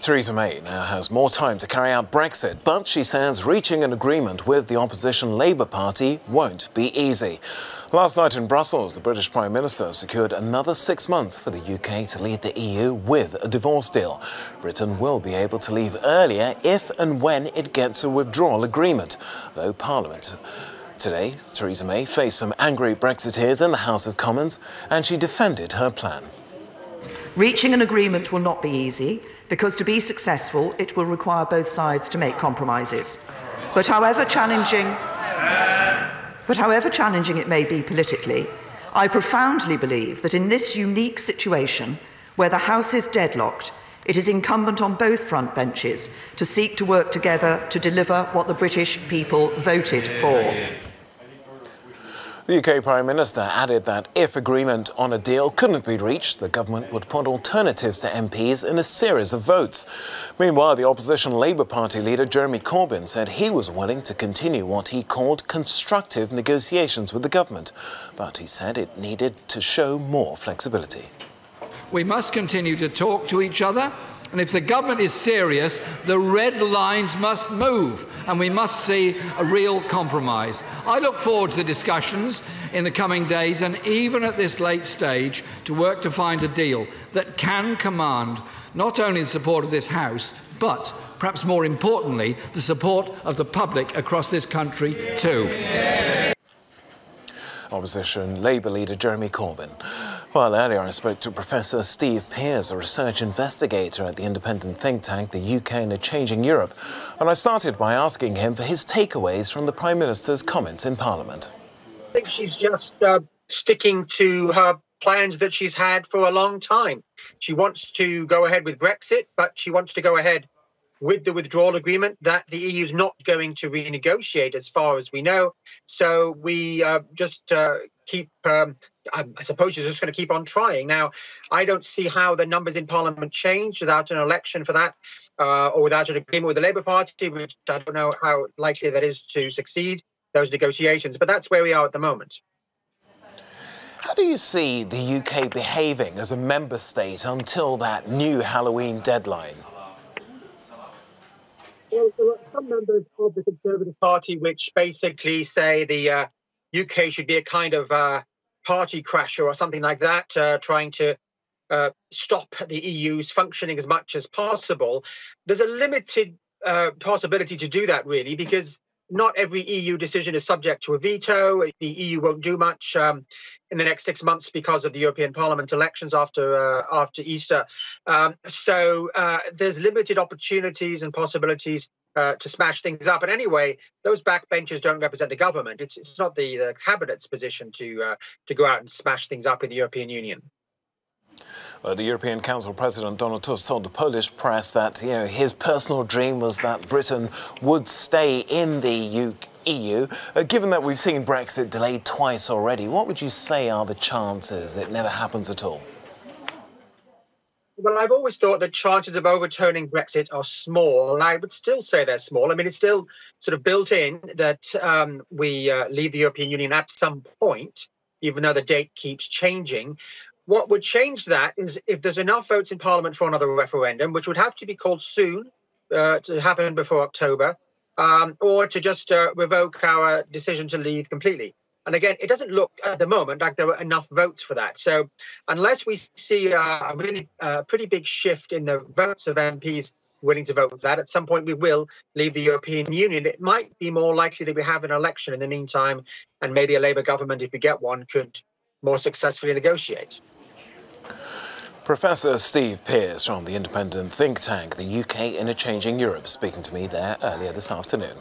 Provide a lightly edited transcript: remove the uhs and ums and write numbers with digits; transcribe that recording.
Theresa May now has more time to carry out Brexit, but she says reaching an agreement with the opposition Labour Party won't be easy. Last night in Brussels, the British Prime Minister secured another 6 months for the UK to leave the EU with a divorce deal. Britain will be able to leave earlier if and when it gets a withdrawal agreement, though Parliament. Today, Theresa May faced some angry Brexiteers in the House of Commons, and she defended her plan. Reaching an agreement will not be easy, because to be successful, it will require both sides to make compromises. But however challenging it may be politically, I profoundly believe that in this unique situation, where the House is deadlocked, it is incumbent on both front benches to seek to work together to deliver what the British people voted for. The UK Prime Minister added that if agreement on a deal couldn't be reached, the government would put alternatives to MPs in a series of votes. Meanwhile, the opposition Labour Party leader Jeremy Corbyn said he was willing to continue what he called constructive negotiations with the government, but he said it needed to show more flexibility. We must continue to talk to each other, and if the government is serious, the red lines must move, and we must see a real compromise. I look forward to the discussions in the coming days, and even at this late stage, to work to find a deal that can command not only the support of this House, but, perhaps more importantly, the support of the public across this country too. Opposition Labour leader Jeremy Corbyn. Well, earlier I spoke to Professor Steve Pearce, a research investigator at the independent think tank, the UK in a Changing Europe, and I started by asking him for his takeaways from the Prime Minister's comments in Parliament. I think she's just sticking to her plans that she's had for a long time. She wants to go ahead with Brexit, but she wants to go ahead with the withdrawal agreement that the EU is not going to renegotiate as far as we know. So we just keep, I suppose she's just going to keep on trying. Now, I don't see how the numbers in Parliament change without an election for that or without an agreement with the Labour Party, which I don't know how likely that is to succeed, those negotiations. But that's where we are at the moment. How do you see the UK behaving as a member state until that new Halloween deadline? Well, there are some members of the Conservative Party which basically say the UK should be a kind of party crasher or something like that, trying to stop the EU's functioning as much as possible. There's a limited possibility to do that, really, because not every EU decision is subject to a veto. The EU won't do much in the next 6 months because of the European Parliament elections after Easter. So there's limited opportunities and possibilities to smash things up. And anyway, those backbenchers don't represent the government. It's not the cabinet's position to go out and smash things up in the European Union. Well, the European Council President Donald Tusk told the Polish press that his personal dream was that Britain would stay in the EU. Given that we've seen Brexit delayed twice already, what would you say are the chances it never happens at all? Well, I've always thought that chances of overturning Brexit are small, and I would still say they're small. I mean, it's still sort of built in that we leave the European Union at some point, even though the date keeps changing. What would change that is if there's enough votes in Parliament for another referendum, which would have to be called soon to happen before October, or to just revoke our decision to leave completely. And again, it doesn't look at the moment like there were enough votes for that. So unless we see a really pretty big shift in the votes of MPs willing to vote for that, at some point we will leave the European Union. It might be more likely that we have an election in the meantime, and maybe a Labour government, if we get one, could more successfully negotiate. Professor Steve Pearce from the independent think tank, the UK in a Changing Europe, speaking to me there earlier this afternoon.